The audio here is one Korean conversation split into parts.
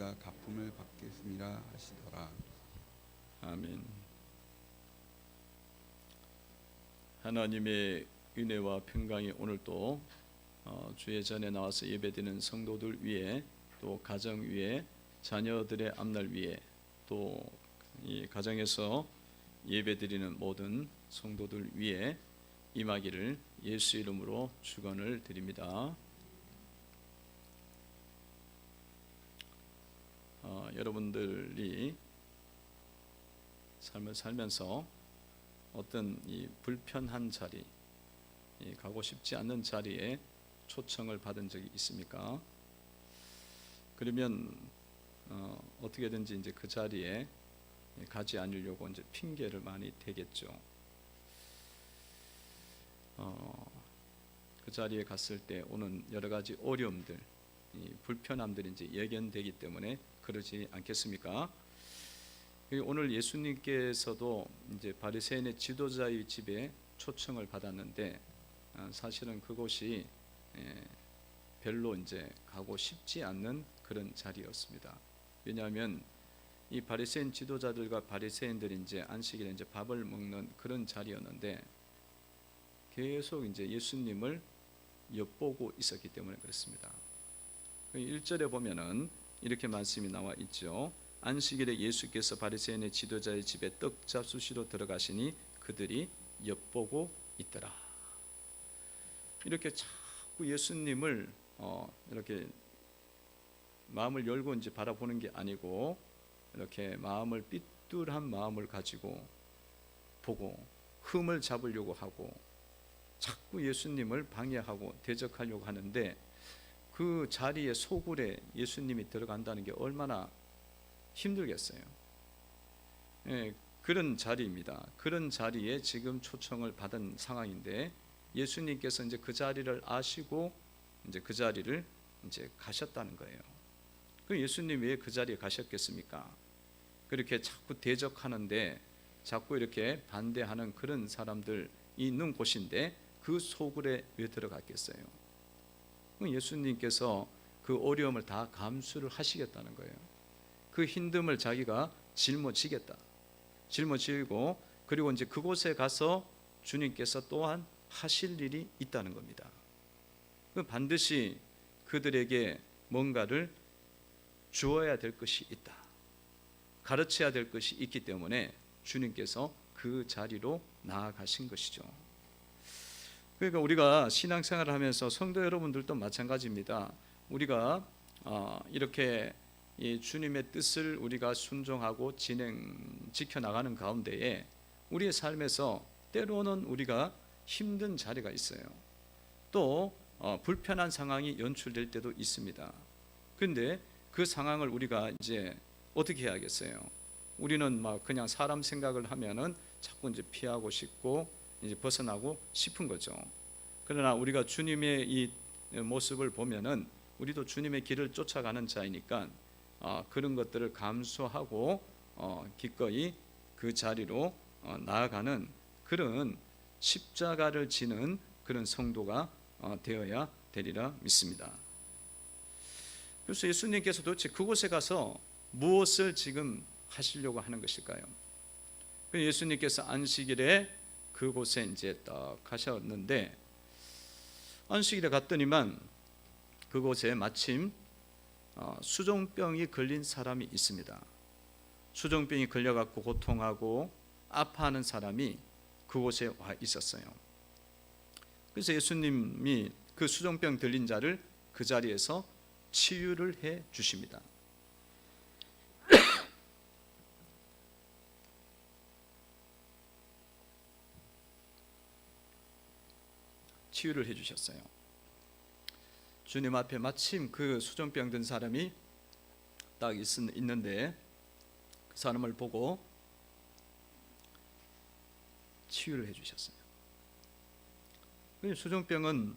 자가 갚음을 받겠습니다 하시더라. 아멘. 하나님의 은혜와 평강이 오늘도 주의 전에 나와서 예배드리는 성도들 위에, 또 가정 위에, 자녀들의 앞날 위에, 또 이 가정에서 예배드리는 모든 성도들 위에 임하기를 예수 이름으로 축원을 드립니다. 여러분들이 삶을 살면서 어떤 이 불편한 자리, 가고 싶지 않는 자리에 초청을 받은 적이 있습니까? 그러면 어떻게든지 이제 그 자리에 가지 않으려고 이제 핑계를 많이 대겠죠. 그 자리에 갔을 때 오는 여러 가지 어려움들, 불편함들이 이제 예견되기 때문에 그러지 않겠습니까? 오늘 예수님께서도 이제 바리새인의 지도자의 집에 초청을 받았는데 사실은 그곳이 별로 이제 가고 싶지 않는 그런 자리였습니다. 왜냐하면 이 바리새인 지도자들과 바리새인들이 이제 안식일에 이제 밥을 먹는 그런 자리였는데 계속 이제 예수님을 엿보고 있었기 때문에 그렇습니다. 1절에 보면은 이렇게 말씀이 나와 있죠. 안식일에 예수께서 바리새인의 지도자의 집에 떡 잡수시러 들어가시니 그들이 엿보고 있더라. 이렇게 자꾸 예수님을 이렇게 마음을 열고 이제 바라보는 게 아니고 이렇게 마음을 삐뚤한 마음을 가지고 보고 흠을 잡으려고 하고 자꾸 예수님을 방해하고 대적하려고 하는데 그 자리에 소굴에 예수님이 들어간다는 게 얼마나 힘들겠어요. 그런 자리입니다. 그런 자리에 지금 초청을 받은 상황인데 예수님께서 이제 그 자리를 아시고 이제 그 자리를 이제 가셨다는 거예요. 그럼 예수님 왜 그 자리에 가셨겠습니까? 그렇게 자꾸 대적하는데 자꾸 이렇게 반대하는 그런 사람들이 있는 곳인데 그 소굴에 왜 들어갔겠어요? 예수님께서 그 어려움을 다 감수를 하시겠다는 거예요. 그 힘듦을 자기가 짊어지겠다. 짊어지고 그리고 이제 그곳에 가서 주님께서 또한 하실 일이 있다는 겁니다. 반드시 그들에게 뭔가를 주어야 될 것이 있다. 가르쳐야 될 것이 있기 때문에 주님께서 그 자리로 나아가신 것이죠. 그러니까 우리가 신앙생활을 하면서 성도 여러분들도 마찬가지입니다. 우리가 이렇게 이 주님의 뜻을 우리가 순종하고 지켜나가는 가운데에 우리의 삶에서 때로는 우리가 힘든 자리가 있어요. 또 불편한 상황이 연출될 때도 있습니다. 그런데 그 상황을 우리가 이제 어떻게 해야겠어요? 우리는 막 그냥 사람 생각을 하면은 자꾸 이제 피하고 싶고 이제 벗어나고 싶은 거죠. 그러나 우리가 주님의 이 모습을 보면은 우리도 주님의 길을 쫓아가는 자이니까 그런 것들을 감수하고 기꺼이 그 자리로 나아가는 그런 십자가를 지는 그런 성도가 되어야 되리라 믿습니다. 그래서 예수님께서 도대체 그곳에 가서 무엇을 지금 하시려고 하는 것일까요? 예수님께서 안식일에 그곳에 이제 딱 가셨는데 안식일에 갔더니만 그곳에 마침 수종병이 걸린 사람이 있습니다. 수종병이 걸려갖고 고통하고 아파하는 사람이 그곳에 와 있었어요. 그래서 예수님이 그 수종병 들린 자를 그 자리에서 치유를 해 주십니다. 치유를 해 주셨어요. 주님 앞에 마침 그 수종병 든 사람이 딱 있는데 그 사람을 보고 치유를 해 주셨어요. 수종병은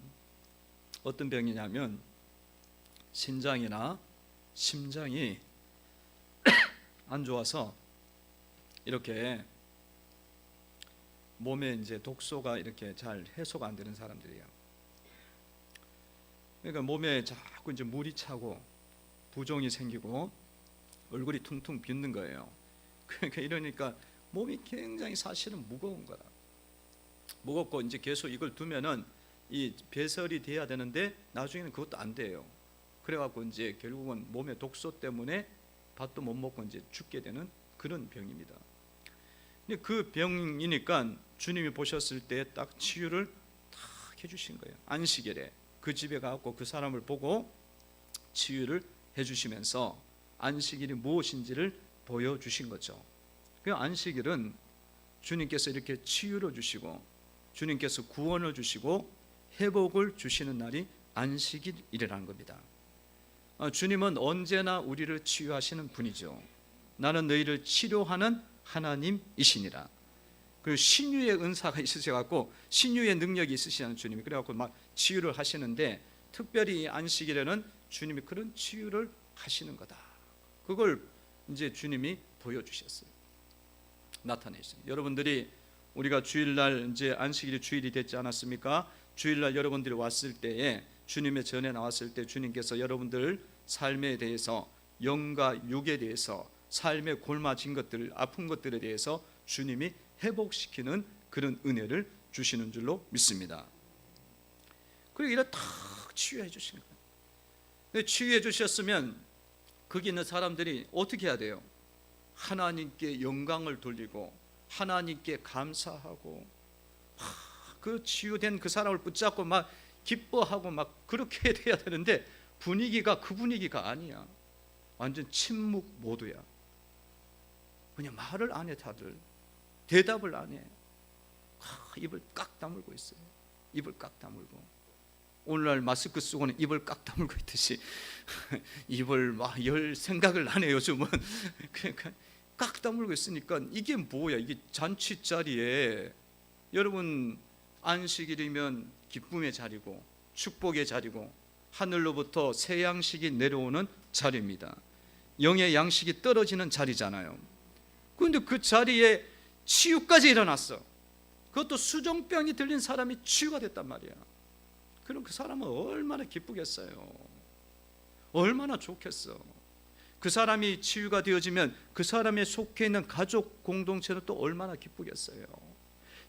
어떤 병이냐면 신장이나 심장이 안 좋아서 이렇게 몸에 이제 독소가 이렇게 잘 해소가 안 되는 사람들이에요. 그러니까 몸에 자꾸 이제 물이 차고 부종이 생기고 얼굴이 퉁퉁 붓는 거예요. 그러니까 이러니까 몸이 굉장히 사실은 무거운 거야. 무겁고 이제 계속 이걸 두면은 이 배설이 돼야 되는데 나중에는 그것도 안 돼요. 그래갖고 이제 결국은 몸의 독소 때문에 밥도 못 먹고 이제 죽게 되는 그런 병입니다. 근데 그 병이니까 주님이 보셨을 때 딱 치유를 딱 해주신 거예요. 안식일에 그 집에 가고 그 사람을 보고 치유를 해주시면서 안식일이 무엇인지를 보여주신 거죠. 그 안식일은 주님께서 이렇게 치유를 주시고 주님께서 구원을 주시고 회복을 주시는 날이 안식일이라는 겁니다. 주님은 언제나 우리를 치유하시는 분이죠. 나는 너희를 치료하는 하나님이시니라. 그 신유의 은사가 있으셔갖고 신유의 능력이 있으시는 주님이 그래갖고 막 치유를 하시는데 특별히 안식일에는 주님이 그런 치유를 하시는 거다. 그걸 이제 주님이 보여주셨어요. 나타내셨어요. 여러분들이 우리가 주일날 이제 안식일이 주일이 됐지 않았습니까? 주일날 여러분들이 왔을 때에 주님의 전에 나왔을 때 주님께서 여러분들 삶에 대해서 영과 육에 대해서 삶에 골마진 것들, 아픈 것들에 대해서 주님이 회복시키는 그런 은혜를 주시는 줄로 믿습니다. 그리고 이렇게 탁 치유해 주시는 거예요. 치유해 주셨으면 거기 있는 사람들이 어떻게 해야 돼요? 하나님께 영광을 돌리고 하나님께 감사하고 그 치유된 그 사람을 붙잡고 막 기뻐하고 막 그렇게 돼야 되는데 분위기가 그 분위기가 아니야. 완전 침묵 모드야. 그냥 말을 안 해. 다들 대답을 안 해. 입을 깍 다물고 있어요. 입을 깍 다물고 오늘날 마스크 쓰고는 입을 깍 다물고 있듯이 입을 막 열 생각을 안 해요. 요즘은 그러니까 깍 다물고 있으니까 이게 뭐야? 이게 잔치 자리에 여러분 안식일이면 기쁨의 자리고 축복의 자리고 하늘로부터 새 양식이 내려오는 자리입니다. 영의 양식이 떨어지는 자리잖아요. 그런데 그 자리에 치유까지 일어났어. 그것도 수종병이 들린 사람이 치유가 됐단 말이야. 그럼 그 사람은 얼마나 기쁘겠어요. 얼마나 좋겠어. 그 사람이 치유가 되어지면 그 사람의 속해 있는 가족 공동체는 또 얼마나 기쁘겠어요.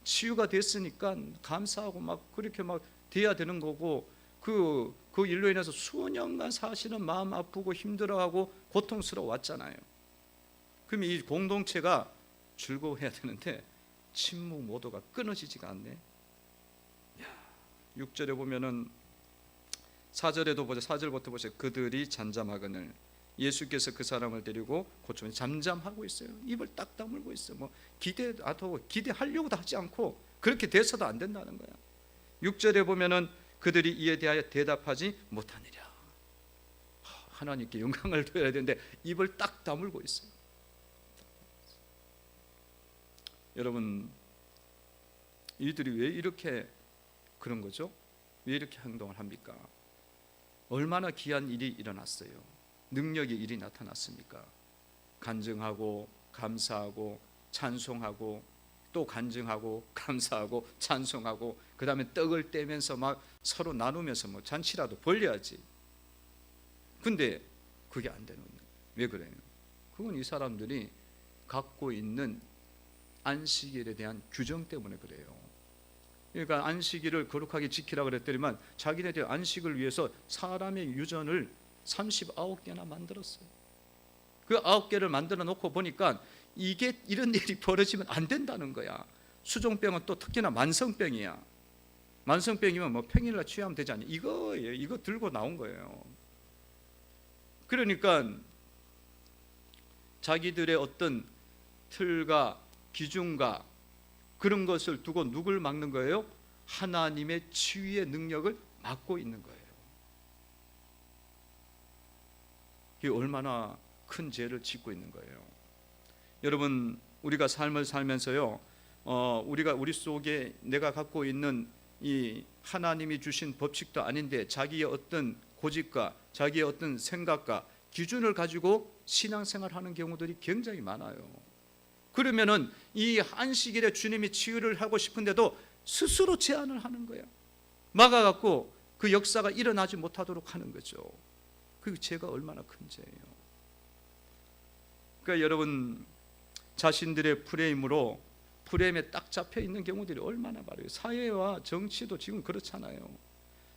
치유가 됐으니까 감사하고 막 그렇게 막 돼야 되는 거고 그 일로 인해서 수년간 사실은 마음 아프고 힘들어하고 고통스러워 왔잖아요. 그럼 이 공동체가 즐거워해야 되는데 침묵 모드가 끊어지지가 않네. 6절에 보면은 4절에도 보자. 4절부터 보세요. 그들이 잠잠하거늘 예수께서 그 사람을 데리고 고쳐 잠잠하고 있어요. 입을 딱 다물고 있어요. 뭐 기대하려고도 하지 않고 그렇게 돼서도 안 된다는 거야. 6절에 보면은 그들이 이에 대하여 대답하지 못하니라. 하나님께 영광을 돌려야 되는데 입을 딱 다물고 있어요. 여러분 이들이 왜 이렇게 그런 거죠? 왜 이렇게 행동을 합니까? 얼마나 귀한 일이 일어났어요. 능력의 일이 나타났습니까? 간증하고 감사하고 찬송하고 또 간증하고 감사하고 찬송하고 그 다음에 떡을 떼면서 막 서로 나누면서 뭐 잔치라도 벌려야지. 근데 그게 안 되는 거예요. 왜 그래요? 그건 이 사람들이 갖고 있는 안식일에 대한 규정 때문에 그래요. 그러니까 안식일을 거룩하게 지키라 그랬더니만 자기네들 안식을 위해서 사람의 유전을 39개나 만들었어요. 그 9개를 만들어 놓고 보니까 이게 이런 일이 벌어지면 안 된다는 거야. 수종병은 또 특히나 만성병이야. 만성병이면 뭐 평일날 취하면 되지 않냐. 이거예요. 이거 들고 나온 거예요. 그러니까 자기들의 어떤 틀과 기준과 그런 것을 두고 누굴 막는 거예요? 하나님의 치유의 능력을 막고 있는 거예요. 이게 얼마나 큰 죄를 짓고 있는 거예요. 여러분 우리가 삶을 살면서요 우리 속에 내가 갖고 있는 이 하나님이 주신 법칙도 아닌데 자기의 어떤 고집과 자기의 어떤 생각과 기준을 가지고 신앙생활하는 경우들이 굉장히 많아요. 그러면은 이 안식일에 주님이 치유를 하고 싶은데도 스스로 제한을 하는 거야. 막아갖고 그 역사가 일어나지 못하도록 하는 거죠. 그 죄가 얼마나 큰 죄예요. 그러니까 여러분 자신들의 프레임에 딱 잡혀 있는 경우들이 얼마나 많아요. 사회와 정치도 지금 그렇잖아요.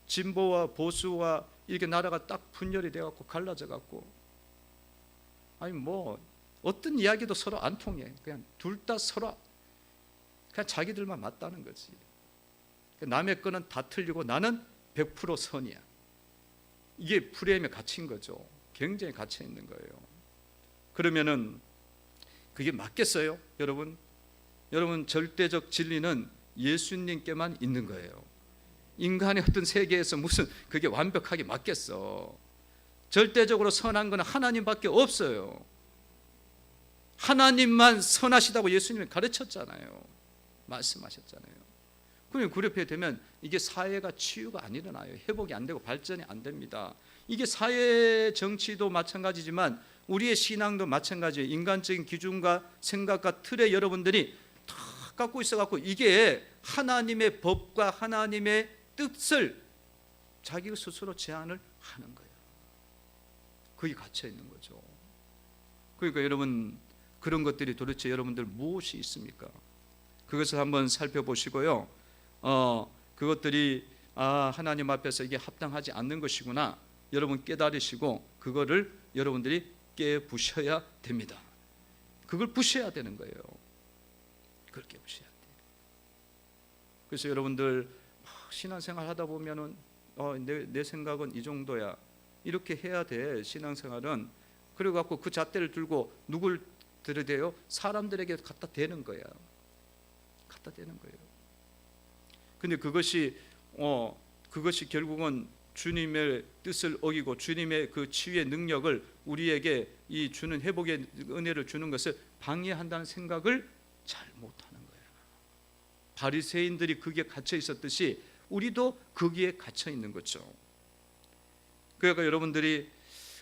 진보와 보수와 이렇게 나라가 딱 분열이 돼 갖고 갈라져 갖고, 아니 뭐 어떤 이야기도 서로 안 통해. 그냥 둘 다 서로 그냥 자기들만 맞다는 거지. 남의 거는 다 틀리고 나는 100% 선이야. 이게 프레임에 갇힌 거죠. 굉장히 갇혀 있는 거예요. 그러면은 그게 맞겠어요, 여러분? 여러분, 절대적 진리는 예수님께만 있는 거예요. 인간의 어떤 세계에서 무슨 그게 완벽하게 맞겠어? 절대적으로 선한 건 하나님밖에 없어요. 하나님만 선하시다고 예수님이 가르쳤잖아요. 말씀하셨잖아요. 그럼 그렇게 되면 이게 사회가 치유가 안 일어나요. 회복이 안 되고 발전이 안 됩니다. 이게 사회 정치도 마찬가지지만 우리의 신앙도 마찬가지예요. 인간적인 기준과 생각과 틀에 여러분들이 다 갖고 있어갖고 이게 하나님의 법과 하나님의 뜻을 자기 스스로 제한을 하는 거예요. 그게 갇혀 있는 거죠. 그러니까 여러분, 그런 것들이 도대체 여러분들 무엇이 있습니까? 그것을 한번 살펴보시고요. 그것들이 하나님 앞에서 이게 합당하지 않는 것이구나, 여러분 깨달으시고 그거를 여러분들이 깨부셔야 됩니다. 그걸 부셔야 되는 거예요. 그걸 깨부셔야 돼요. 그래서 여러분들 신앙생활 하다 보면은 내 생각은 이 정도야, 이렇게 해야 돼. 신앙생활은 그래 갖고 그 잣대를 들고 누굴 들이대요? 사람들에게 갖다 대는 거야. 갖다 대는 거예요. 근데 그것이 결국은 주님의 뜻을 어기고 주님의 그 치유의 능력을 우리에게 이 주는 회복의 은혜를 주는 것을 방해한다는 생각을 잘 못하는 거예요. 바리새인들이 거기에 갇혀 있었듯이 우리도 거기에 갇혀 있는 거죠. 그러니까 여러분들이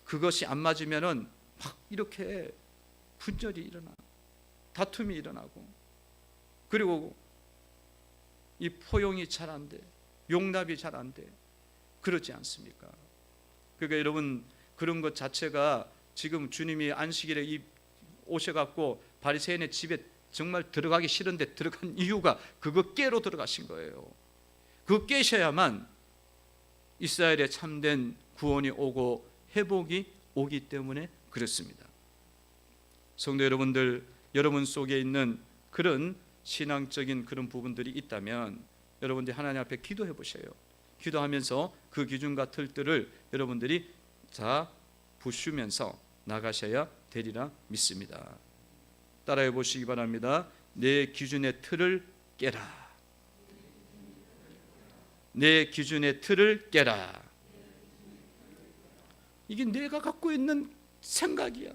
그것이 안 맞으면은 막 이렇게 분열이 일어나, 다툼이 일어나고, 그리고 이 포용이 잘 안 돼, 용납이 잘 안 돼. 그렇지 않습니까? 그러니까 여러분, 그런 것 자체가 지금 주님이 안식일에 오셔갖고 바리새인의 집에 정말 들어가기 싫은데 들어간 이유가 그거 깨러 들어가신 거예요. 그거 깨셔야만 이스라엘에 참된 구원이 오고 회복이 오기 때문에 그렇습니다. 성도 여러분들, 여러분 속에 있는 그런 신앙적인 그런 부분들이 있다면 여러분들이 하나님 앞에 기도해 보셔요. 기도하면서 그 기준과 틀들을 여러분들이 다 부수면서 나가셔야 되리라 믿습니다. 따라해 보시기 바랍니다. 내 기준의 틀을 깨라. 내 기준의 틀을 깨라. 이게 내가 갖고 있는 생각이야.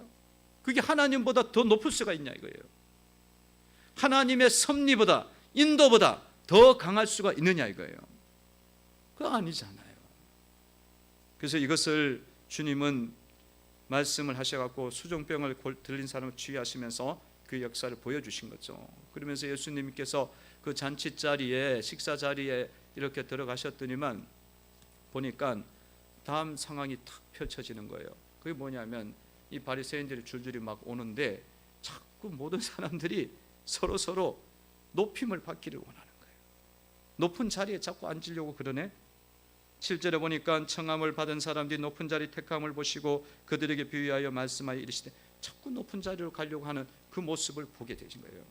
그게 하나님보다 더 높을 수가 있냐 이거예요. 하나님의 섭리보다, 인도보다 더 강할 수가 있느냐 이거예요. 그거 아니잖아요. 그래서 이것을 주님은 말씀을 하셔갖고 수종병을 들린 사람을 치유하시면서 그 역사를 보여주신 거죠. 그러면서 예수님께서 그 잔치 자리에, 식사 자리에 이렇게 들어가셨더니만 보니까 다음 상황이 탁 펼쳐지는 거예요. 그게 뭐냐면 이 바리새인들이 줄줄이 막 오는데 자꾸 모든 사람들이 서로 높임을 받기를 원하는 거예요. 높은 자리에 자꾸 앉으려고 그러네. 7절에 보니까 청함을 받은 사람들이 높은 자리 택함을 보시고 그들에게 비유하여 말씀하여 이르시되, 자꾸 높은 자리로 가려고 하는 그 모습을 보게 되신 거예요.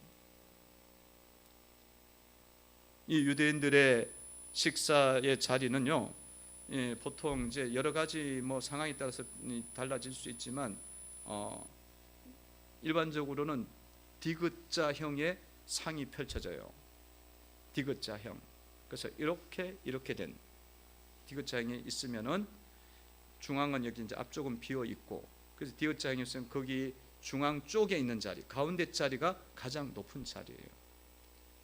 이 유대인들의 식사의 자리는요, 보통 이제 여러 가지 상황에 따라서 달라질 수 있지만 일반적으로는 디귿자형의 상이 펼쳐져요. 디귿자형. 그래서 이렇게 된 디귿자형이 있으면은 중앙은 여기 이제 앞쪽은 비어 있고, 그래서 디귿자형이 있으면 거기 중앙 쪽에 있는 자리, 가운데 자리가 가장 높은 자리예요.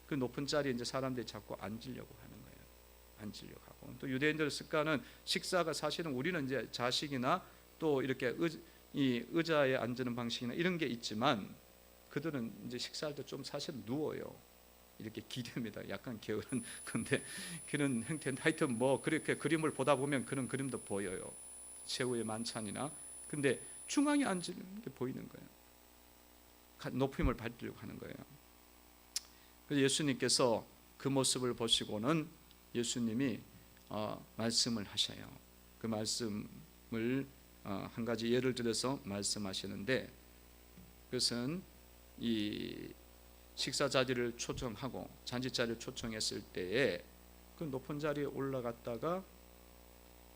그 높은 자리에 이제 사람들이 자꾸 앉으려고 하는 거예요. 앉으려고 하고, 또 유대인들 습관은 식사가 사실은 우리는 이제 자식이나 또 이렇게 이 의자에 앉는 방식이나 이런 게 있지만 그들은 이제 식사할 때 좀 사실 누워요. 이렇게 기대입니다. 약간 게으른 건데 그런 형태인데, 하여튼 그렇게 그림을 보다 보면 그런 그림도 보여요. 최후의 만찬이나. 근데 중앙에 앉는 게 보이는 거예요. 높임을 받으려고 하는 거예요. 그래서 예수님께서 그 모습을 보시고는 예수님이 말씀을 하셔요. 그 말씀을 한 가지 예를 들어서 말씀하시는데, 그것은 이 식사 자리를 초청하고 잔치 자리를 초청했을 때에 그 높은 자리에 올라갔다가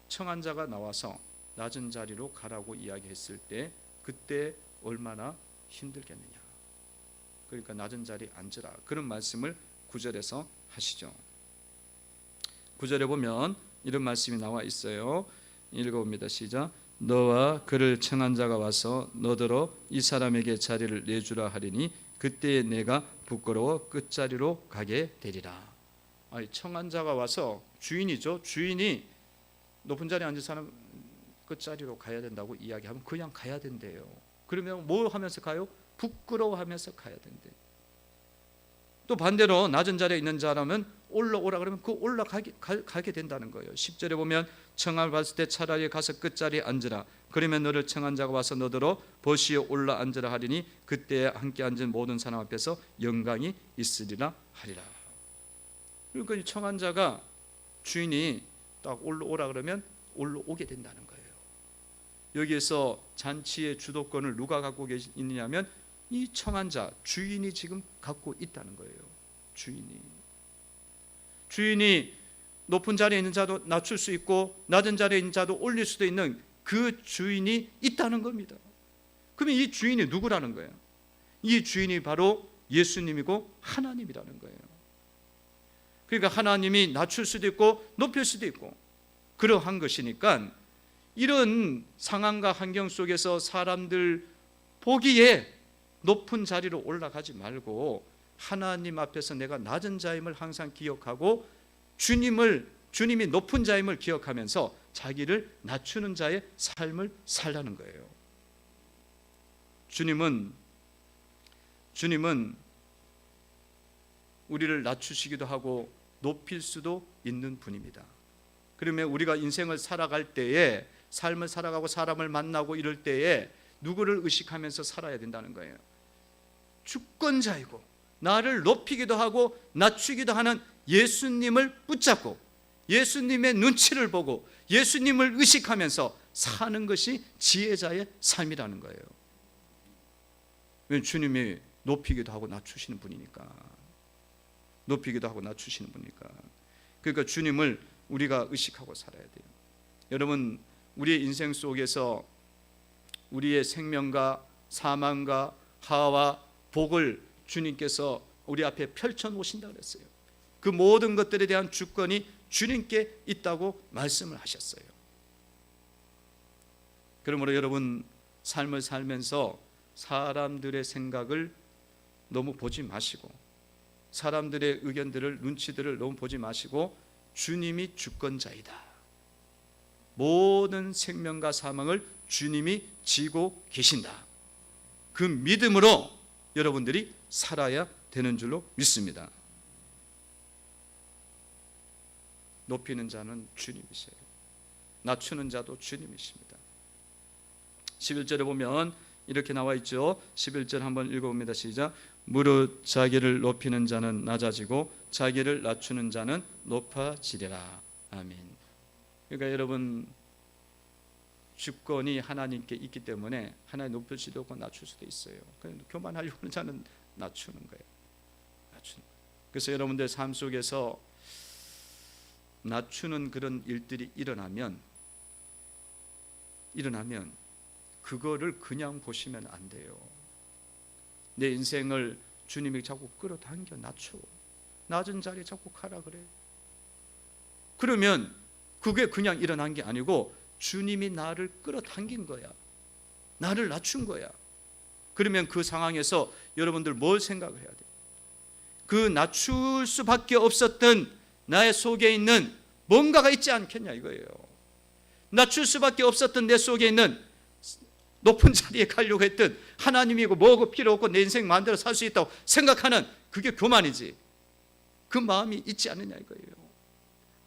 청한 자가 나와서 낮은 자리로 가라고 이야기했을 때 그때 얼마나 힘들겠느냐. 그러니까 낮은 자리에 앉으라, 그런 말씀을 9절에서 하시죠. 9절에 보면 이런 말씀이 나와 있어요. 읽어봅니다. 시작. 너와 그를 청한 자가 와서 너더러 이 사람에게 자리를 내주라 하리니 그때에 내가 부끄러워 끝자리로 가게 되리라. 청한 자가 와서, 주인이죠, 주인이 높은 자리에 앉은 사람 끝자리로 가야 된다고 이야기하면 그냥 가야 된대요. 그러면 뭐 하면서 가요? 부끄러워하면서 가야 된대. 또 반대로 낮은 자리에 있는 자라면 올라오라 그러면 그 올라가게 된다는 거예요. 10절에 보면 청함을 받을 때 차라리 가서 끝자리에 앉으라. 그러면 너를 청한 자가 와서 너더러 보시어 올라 앉으라 하리니 그때에 함께 앉은 모든 사람 앞에서 영광이 있으리라 하리라. 그러니까 이 청한 자가 주인이 딱 올라오라 그러면 올라오게 된다는 거예요. 여기에서 잔치의 주도권을 누가 갖고 있느냐면 이 청한 자, 주인이 지금 갖고 있다는 거예요. 주인이 높은 자리에 있는 자도 낮출 수 있고 낮은 자리에 있는 자도 올릴 수도 있는 그 주인이 있다는 겁니다. 그러면 이 주인이 누구라는 거예요? 이 주인이 바로 예수님이고 하나님이라는 거예요. 그러니까 하나님이 낮출 수도 있고 높일 수도 있고 그러한 것이니까 이런 상황과 환경 속에서 사람들 보기에 높은 자리로 올라가지 말고 하나님 앞에서 내가 낮은 자임을 항상 기억하고 주님이 높은 자임을 기억하면서 자기를 낮추는 자의 삶을 살라는 거예요. 주님은 우리를 낮추시기도 하고 높일 수도 있는 분입니다. 그러면 우리가 인생을 살아갈 때에, 삶을 살아가고 사람을 만나고 이럴 때에 누구를 의식하면서 살아야 된다는 거예요. 주권자이고 나를 높이기도 하고 낮추기도 하는 예수님을 붙잡고 예수님의 눈치를 보고 예수님을 의식하면서 사는 것이 지혜자의 삶이라는 거예요. 왜냐하면 주님이 높이기도 하고 낮추시는 분이니까. 그러니까 주님을 우리가 의식하고 살아야 돼요. 여러분, 우리의 인생 속에서 우리의 생명과 사망과 하와 복을 주님께서 우리 앞에 펼쳐 놓으신다고 그랬어요. 그 모든 것들에 대한 주권이 주님께 있다고 말씀을 하셨어요. 그러므로 여러분, 삶을 살면서 사람들의 생각을 너무 보지 마시고 사람들의 의견들을, 눈치들을 너무 보지 마시고 주님이 주권자이다. 모든 생명과 사망을 주님이 지고 계신다. 그 믿음으로 여러분들이 살아야 되는 줄로 믿습니다. 높이는 자는 주님이세요. 낮추는 자도 주님이십니다. 11절에 보면 이렇게 나와 있죠. 11절 한번 읽어봅니다. 시작. 무릇 자기를 높이는 자는 낮아지고 자기를 낮추는 자는 높아지리라. 아멘. 그러니까 여러분, 주권이 하나님께 있기 때문에 하나님 높일 수도 있고 낮출 수도 있어요. 그냥 교만하려고 하는 자는 낮추는 거예요. 그래서 여러분들 삶 속에서 낮추는 그런 일들이 일어나면 그거를 그냥 보시면 안 돼요. 내 인생을 주님이 자꾸 끌어당겨 낮춰. 낮은 자리에 자꾸 가라 그래. 그러면 그게 그냥 일어난 게 아니고 주님이 나를 끌어당긴 거야. 나를 낮춘 거야. 그러면 그 상황에서 여러분들 뭘 생각을 해야 돼? 그 낮출 수밖에 없었던 나의 속에 있는 뭔가가 있지 않겠냐 이거예요. 낮출 수밖에 없었던 내 속에 있는 높은 자리에 가려고 했던 하나님이고 뭐고 필요 없고 내 인생 마음대로 살 수 있다고 생각하는 그게 교만이지. 그 마음이 있지 않느냐 이거예요.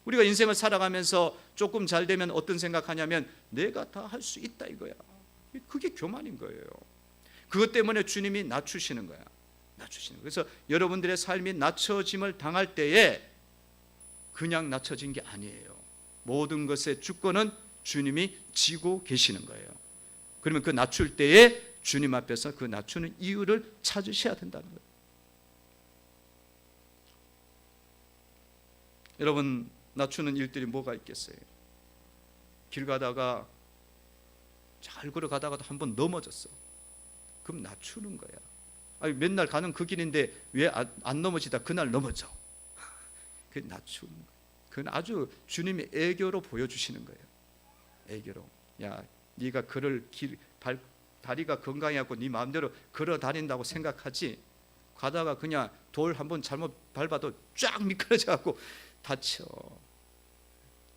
우리가 인생을 살아가면서 조금 잘 되면 어떤 생각하냐면 내가 다 할 수 있다 이거야. 그게 교만인 거예요. 그것 때문에 주님이 낮추시는 거야. 낮추시는 거야. 그래서 여러분들의 삶이 낮춰짐을 당할 때에 그냥 낮춰진 게 아니에요. 모든 것의 주권은 주님이 지고 계시는 거예요. 그러면 그 낮출 때에 주님 앞에서 그 낮추는 이유를 찾으셔야 된다는 거예요. 여러분, 낮추는 일들이 뭐가 있겠어요? 길 가다가 잘 걸어가다가도 한번 넘어졌어. 그럼 낮추는 거야. 아니, 맨날 가는 그 길인데 왜 안 넘어지다 그날 넘어져. 그 낮추는 거야. 그건 아주 주님의 애교로 보여주시는 거예요. 애교로. 야, 네가 걸을 다리가 건강해갖고 네 마음대로 걸어 다닌다고 생각하지, 가다가 그냥 돌 한번 잘못 밟아도 쫙 미끄러져갖고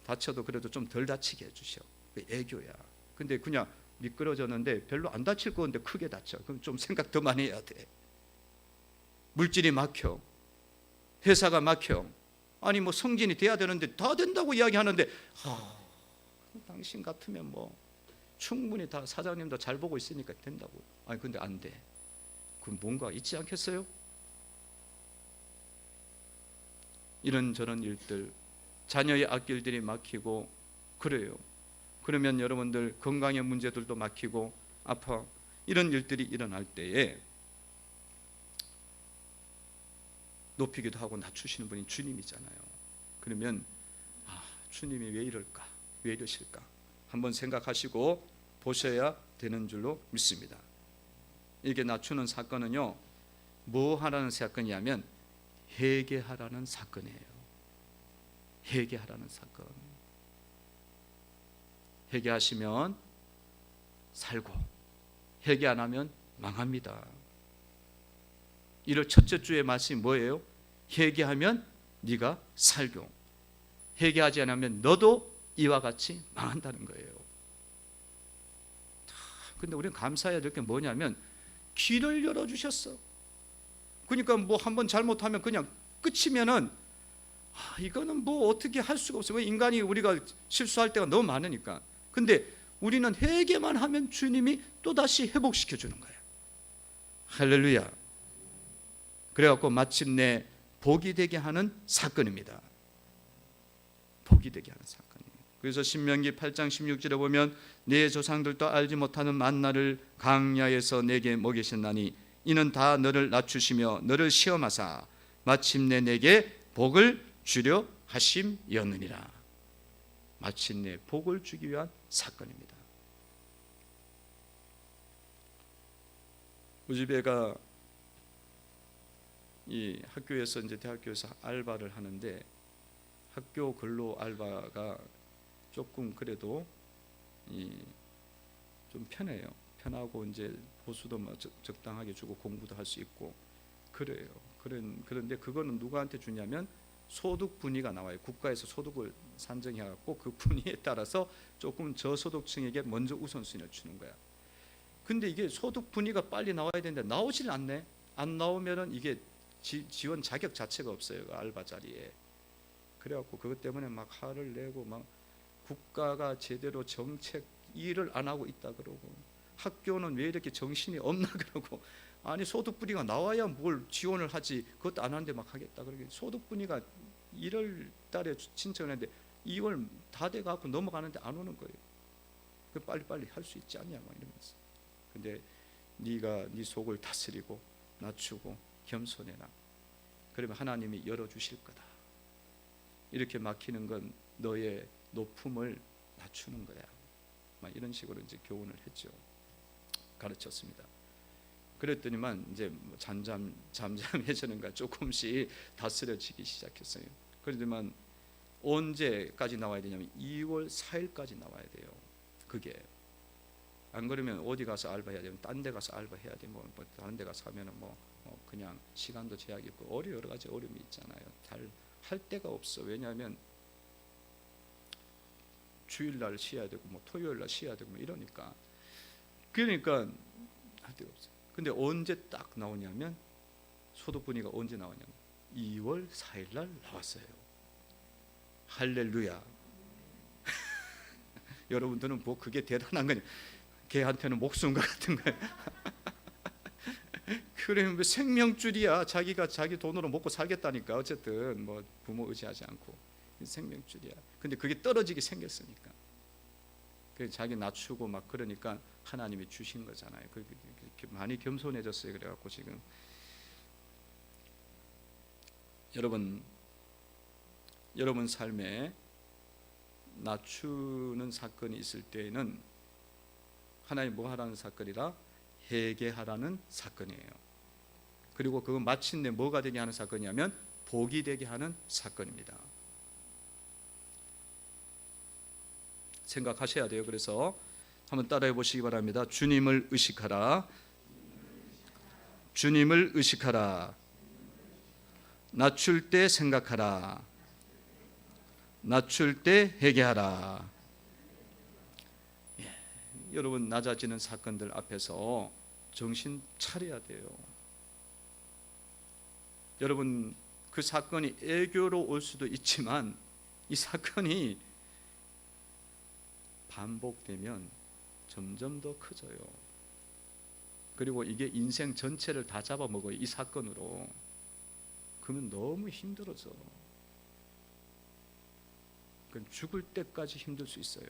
다쳐도 그래도 좀 덜 다치게 해주셔. 그 애교야. 근데 그냥 미끄러졌는데 별로 안 다칠 건데 크게 다쳐. 그럼 좀 생각 더 많이 해야 돼. 물질이 막혀, 회사가 막혀, 아니 뭐 성진이 돼야 되는데 다 된다고 이야기하는데 당신 같으면 뭐 충분히 다 사장님도 잘 보고 있으니까 된다고. 아니 근데 안 돼. 그럼 뭔가 있지 않겠어요? 이런저런 일들, 자녀의 앞길들이 막히고 그래요. 그러면 여러분들 건강의 문제들도 막히고 아파, 이런 일들이 일어날 때에 높이기도 하고 낮추시는 분이 주님이잖아요. 그러면 주님이 왜 이럴까? 왜 이러실까? 한번 생각하시고 보셔야 되는 줄로 믿습니다. 이게 낮추는 사건은요, 뭐 하라는 사건이냐면 회개하라는 사건이에요. 회개하라는 사건. 회개하시면 살고 회개 안 하면 망합니다. 1월 첫째 주의 말씀이 뭐예요? 회개하면 네가 살고 회개하지 않으면 너도 이와 같이 망한다는 거예요. 근데 우리는 감사해야 될 게 뭐냐면 길을 열어주셨어. 그러니까 뭐 한번 잘못하면 그냥 끝이면은 이거는 뭐 어떻게 할 수가 없어요. 인간이 우리가 실수할 때가 너무 많으니까. 근데 우리는 회개만 하면 주님이 또다시 회복시켜 주는 거예요. 할렐루야. 그래갖고 마침내 복이 되게 하는 사건입니다. 복이 되게 하는 사건이에요. 그래서 신명기 8장 16절에 보면 내 조상들도 알지 못하는 만나를 광야에서 내게 먹이셨나니 이는 다 너를 낮추시며 너를 시험하사 마침내 내게 복을 주려 하심이었느니라. 마침내 복을 주기 위한 사건입니다. 우리 집애가 이 학교에서 이제 대학교에서 알바를 하는데 학교 근로 알바가 조금 그래도 좀 편해요. 편하고 이제 보수도 적당하게 주고 공부도 할 수 있고 그래요. 그런데 그거는 누구한테 주냐면 소득 분위가 나와요. 국가에서 소득을 산정해갖고 그 분위에 따라서 조금 저소득층에게 먼저 우선순위를 주는 거야. 근데 이게 소득 분위가 빨리 나와야 되는데 나오질 않네. 안 나오면은 이게 지원 자격 자체가 없어요. 그 알바 자리에. 그래갖고 그것 때문에 막 화를 내고 막 국가가 제대로 정책 일을 안 하고 있다 그러고 학교는 왜 이렇게 정신이 없나 그러고 아니 소득 분위가 나와야 뭘 지원을 하지 그것도 안 하는데 막 하겠다 그러고 소득 분위가 1월 달에 신청을 했는데 2월 다 돼갖고 넘어가는데 안 오는 거예요. 그 빨리빨리 할 수 있지 않냐 막 이러면서. 근데 네가 네 속을 다스리고 낮추고 겸손해라. 그러면 하나님이 열어주실 거다. 이렇게 막히는 건 너의 높음을 낮추는 거야. 막 이런 식으로 이제 교훈을 했죠. 가르쳤습니다. 그랬더니만 이제 잠잠해지는가 조금씩 다스려지기 시작했어요. 그러지만 언제까지 나와야 되냐면 2월 4일까지 나와야 돼요. 그게 안 그러면 어디 가서 알바해야 되면 딴 데 가서 알바해야 되고 뭐 다른 데 가서 하면은 뭐 그냥 시간도 제약이 있고 여러 가지 어려움이 있잖아요. 할 데가 없어. 왜냐하면 주일날 쉬어야 되고 뭐 토요일날 쉬어야 되고 뭐 이러니까 할 데가 없어. 근데 언제 딱 나오냐면 소득분위가 언제 나오냐면 2월 4일날 나왔어요. 할렐루야. 여러분들은 뭐 그게 대단한 거냐? 걔한테는 목숨과 같은 거예요. 그러면 생명줄이야. 자기가 자기 돈으로 먹고 살겠다니까. 어쨌든 뭐 부모 의지하지 않고 생명줄이야. 근데 그게 떨어지게 생겼으니까 그 자기 낮추고 막 그러니까 하나님이 주신 거잖아요. 그렇게 많이 겸손해졌어요. 그래갖고 지금 여러분 삶에 낮추는 사건이 있을 때에는 하나님 뭐 하라는 사건이라? 회개하라는 사건이에요. 그리고 그건 마침내 뭐가 되게 하는 사건이냐면 복이 되게 하는 사건입니다. 생각하셔야 돼요. 그래서 한번 따라해 보시기 바랍니다. 주님을 의식하라. 주님을 의식하라. 낮출 때 생각하라. 낮출 때 회개하라. 여러분 낮아지는 사건들 앞에서 정신 차려야 돼요. 여러분 그 사건이 애교로 올 수도 있지만 이 사건이 반복되면 점점 더 커져요. 그리고 이게 인생 전체를 다 잡아먹어요. 이 사건으로. 그러면 너무 힘들어져. 그건 죽을 때까지 힘들 수 있어요.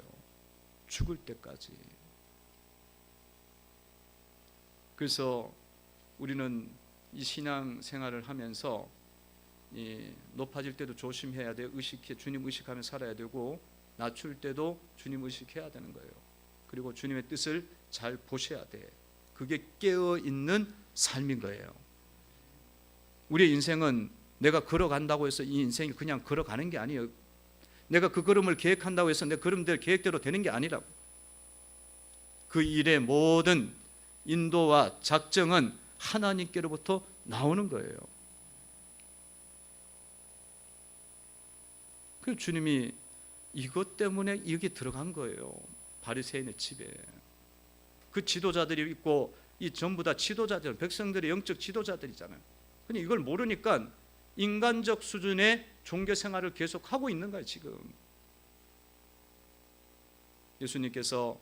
죽을 때까지. 그래서 우리는 이 신앙 생활을 하면서 높아질 때도 조심해야 돼요. 주님 의식하며 살아야 되고 낮출 때도 주님 의식해야 되는 거예요. 그리고 주님의 뜻을 잘 보셔야 돼. 그게 깨어있는 삶인 거예요. 우리의 인생은 내가 걸어간다고 해서 이 인생이 그냥 걸어가는 게 아니에요. 내가 그 걸음을 계획한다고 해서 내 걸음들 계획대로 되는 게 아니라고. 그 일의 모든 인도와 작정은 하나님께로부터 나오는 거예요. 그 주님이 이것 때문에 여기 들어간 거예요. 바리새인의 집에. 그 지도자들이 있고 이 전부 다 지도자들, 백성들의 영적 지도자들이잖아요. 근데 이걸 모르니까 인간적 수준의 종교 생활을 계속 하고 있는 거예요, 지금. 예수님께서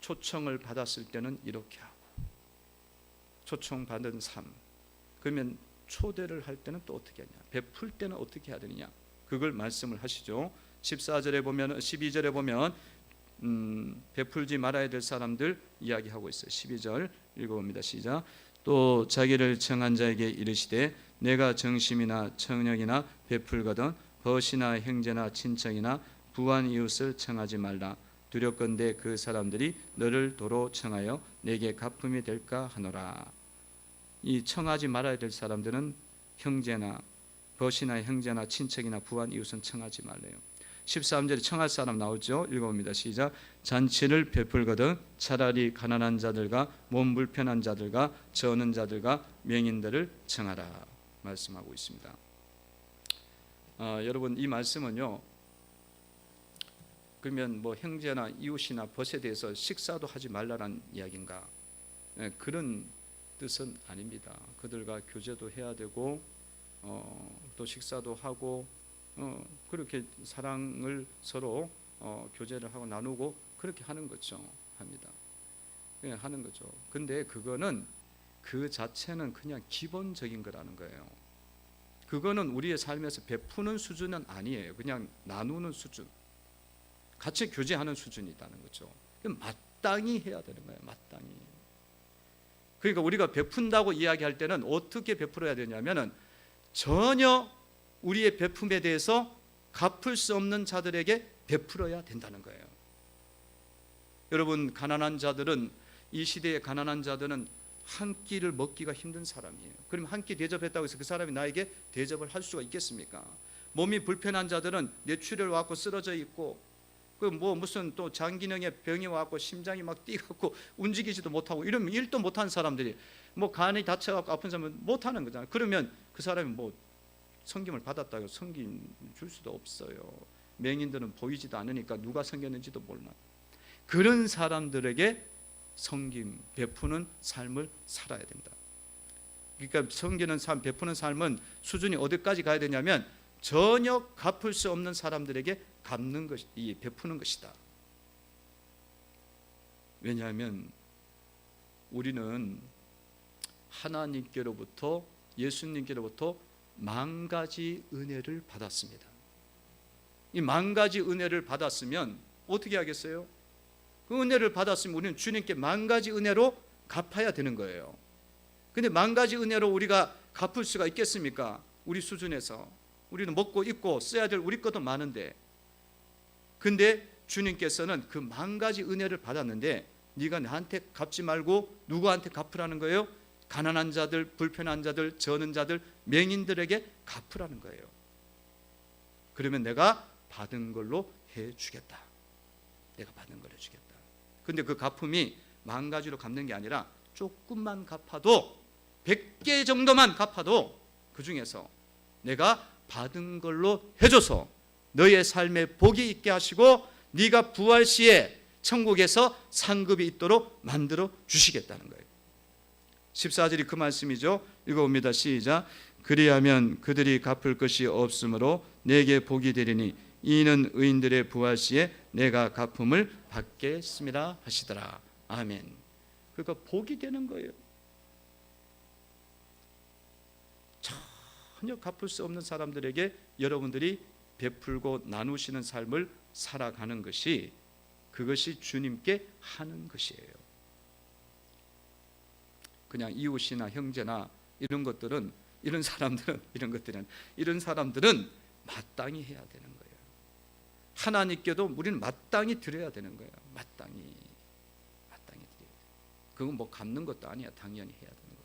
초청을 받았을 때는 이렇게 하고 초청받은 삶. 그러면 초대를 할 때는 또 어떻게 하냐? 베풀 때는 어떻게 해야 되느냐? 그걸 말씀을 하시죠. 14절에 보면 12절에 보면 베풀지 말아야 될 사람들 이야기하고 있어요. 12절 읽어봅니다. 시작. 또 자기를 청한 자에게 이르시되 내가 정심이나 청력이나 베풀거든 벗이나 형제나 친척이나 부한 이웃을 청하지 말라. 두렵건대 그 사람들이 너를 도로 청하여 내게 갚음이 될까 하노라. 이 청하지 말아야 될 사람들은 형제나 벗이나 형제나 친척이나 부한 이웃은 청하지 말래요. 13절에 청할 사람 나오죠. 읽어봅니다. 시작. 잔치를 베풀거든 차라리 가난한 자들과 몸 불편한 자들과 저는 자들과 명인들을 청하라 말씀하고 있습니다. 여러분 이 말씀은요. 그러면 뭐 형제나 이웃이나 벗에 대해서 식사도 하지 말라는 이야기인가? 그런 뜻은 아닙니다. 그들과 교제도 해야 되고 또 식사도 하고 그렇게 사랑을 서로 교제를 하고 나누고 그렇게 하는 거죠. 합니다. 하는 거죠. 근데 그거는 그 자체는 그냥 기본적인 거라는 거예요. 그거는 우리의 삶에서 베푸는 수준은 아니에요. 그냥 나누는 수준. 같이 교제하는 수준이라는 거죠. 마땅히 해야 되는 거예요. 마땅히. 그러니까 우리가 베푼다고 이야기할 때는 어떻게 베풀어야 되냐면은 전혀 우리의 베품에 대해서 갚을 수 없는 자들에게 베풀어야 된다는 거예요. 여러분 가난한 자들은 이 시대의 가난한 자들은 한 끼를 먹기가 힘든 사람이에요. 그럼 한 끼 대접했다고 해서 그 사람이 나에게 대접을 할 수가 있겠습니까? 몸이 불편한 자들은 뇌출혈 와서 쓰러져 있고 그 뭐 무슨 또 장기능에 병이 와서 심장이 막 뛰고 움직이지도 못하고 이러면 일도 못하는 사람들이 뭐 간이 다쳐갖고 아픈 사람은 못하는 거잖아요. 그러면 그 사람이 뭐 성김을 받았다고 성김 줄 수도 없어요. 맹인들은 보이지도 않으니까 누가 섬겼는지도 몰라. 그런 사람들에게 섬김 베푸는 삶을 살아야 된다. 그러니까 섬기는 삶, 베푸는 삶은 수준이 어디까지 가야 되냐면 전혀 갚을 수 없는 사람들에게 갚는 것이 베푸는 것이다. 왜냐하면 우리는 하나님께로부터, 예수님께로부터 10,000가지 은혜를 받았습니다. 이 10,000가지 은혜를 받았으면 어떻게 하겠어요? 그 은혜를 받았으면 우리는 주님께 10,000가지 은혜로 갚아야 되는 거예요. 근데 10,000가지 은혜로 우리가 갚을 수가 있겠습니까? 우리 수준에서. 우리는 먹고 입고 써야 될 우리 것도 많은데, 근데 주님께서는 그 10,000가지 은혜를 받았는데 네가 나한테 갚지 말고 누구한테 갚으라는 거예요? 가난한 자들, 불편한 자들, 저는 자들, 맹인들에게 갚으라는 거예요. 그러면 내가 받은 걸로 해주겠다. 내가 받은 걸 해주겠다. 근데 그 갚음이 10,000가지로 갚는 게 아니라 조금만 갚아도, 100개 정도만 갚아도 그 중에서 내가 받은 걸로 해줘서 너의 삶에 복이 있게 하시고 네가 부활 시에 천국에서 상급이 있도록 만들어 주시겠다는 거예요. 14절이 그 말씀이죠. 읽어봅니다. 시작. 그리하면 그들이 갚을 것이 없으므로 내게 복이 되리니 이는 의인들의 부활 시에 내가 갚음을 받겠습니다 하시더라. 아멘. 그러니까 복이 되는 거예요. 전혀 갚을 수 없는 사람들에게 여러분들이 베풀고 나누시는 삶을 살아가는 것이, 그것이 주님께 하는 것이에요. 그냥 이웃이나 형제나 이런 것들은, 이런 사람들은 마땅히 해야 되는 거예요. 하나님께도 우리는 마땅히 드려야 되는 거예요. 마땅히 드려야 돼요. 그건 뭐 갚는 것도 아니야. 당연히 해야 되는 거예요.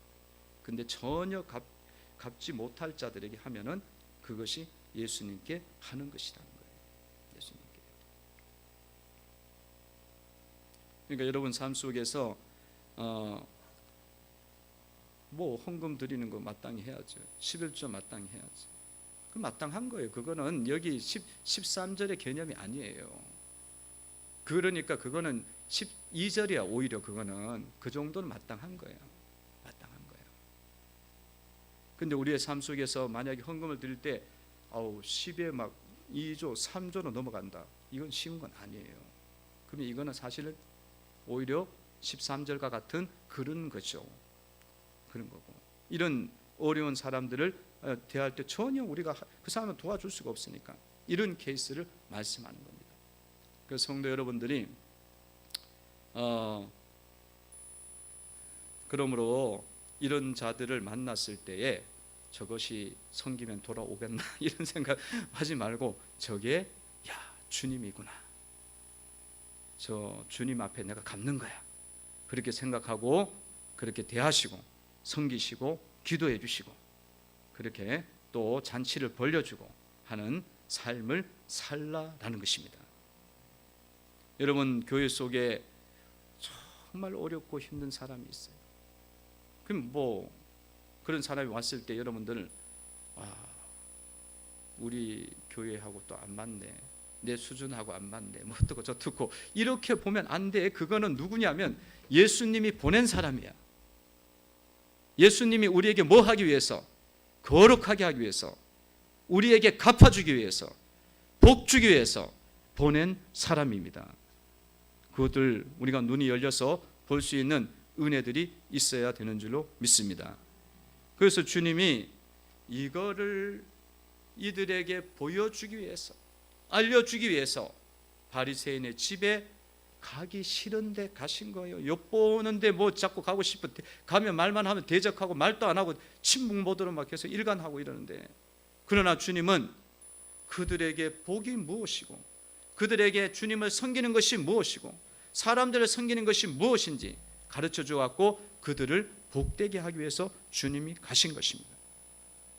근데 전혀 갚지 못할 자들에게 하면은 그것이 예수님께 하는 것이라는 거예요. 예수님께. 그러니까 여러분 삶 속에서 뭐 헌금 드리는 거 마땅히 해야죠. 11조 마땅히 해야죠. 그 마땅한 거예요. 그거는 여기 13절의 개념이 아니에요. 그러니까 그거는 12절이야. 오히려 그거는 그 정도는 마땅한 거예요. 마땅한 거예요. 근데 우리의 삶 속에서 만약에 헌금을 드릴 때 10에 막 2조, 3조로 넘어간다. 이건 쉬운 건 아니에요. 그러면 이거는 사실은 오히려 13절과 같은 그런 거죠. 그런 거고. 이런 어려운 사람들을 대할 때 전혀 우리가 그 사람을 도와줄 수가 없으니까 이런 케이스를 말씀하는 겁니다. 그 성도 여러분들이 그러므로 이런 자들을 만났을 때에 저것이 섬기면 돌아오겠나 이런 생각 하지 말고, 저게 주님이구나, 저 주님 앞에 내가 갚는 거야, 그렇게 생각하고 그렇게 대하시고 섬기시고 기도해 주시고 그렇게 또 잔치를 벌려주고 하는 삶을 살라라는 것입니다. 여러분, 교회 속에 정말 어렵고 힘든 사람이 있어요. 그럼 뭐 그런 사람이 왔을 때 여러분들 우리 교회하고 또 안 맞네, 내 수준하고 안 맞네, 뭐 어떻고 저떻고 이렇게 보면 안 돼. 그거는 누구냐면 예수님이 보낸 사람이야. 예수님이 우리에게 뭐 하기 위해서? 거룩하게 하기 위해서, 우리에게 갚아주기 위해서, 복 주기 위해서 보낸 사람입니다. 그것들 우리가 눈이 열려서 볼 수 있는 은혜들이 있어야 되는 줄로 믿습니다. 그래서 주님이 이거를 이들에게 보여주기 위해서, 알려주기 위해서 바리새인의 집에 가기 싫은데 가신 거예요. 엿보는데 뭐 자꾸 가고 싶을 때 가면 말만 하면 대적하고 말도 안 하고 침묵 모드로 막 해서 일관하고 이러는데, 그러나 주님은 그들에게 복이 무엇이고 그들에게 주님을 섬기는 것이 무엇이고 사람들을 섬기는 것이 무엇인지 가르쳐 주었고 그들을 복되게 하기 위해서 주님이 가신 것입니다.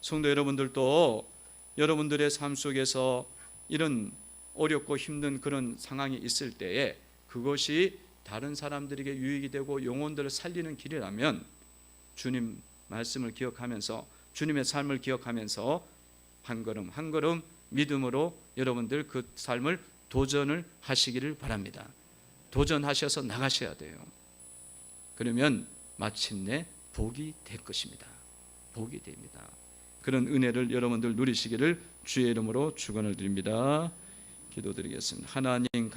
성도 여러분들도 여러분들의 삶 속에서 이런 어렵고 힘든 그런 상황이 있을 때에 그것이 다른 사람들에게 유익이 되고 영혼들을 살리는 길이라면 주님 말씀을 기억하면서 주님의 삶을 기억하면서 한 걸음 한 걸음 믿음으로 여러분들 그 삶을 도전을 하시기를 바랍니다. 도전하셔서 나가셔야 돼요. 그러면 마침내 복이 될 것입니다. 복이 됩니다. 그런 은혜를 여러분들 누리시기를 주의 이름으로 축원을 드립니다. 기도드리겠습니다. 하나님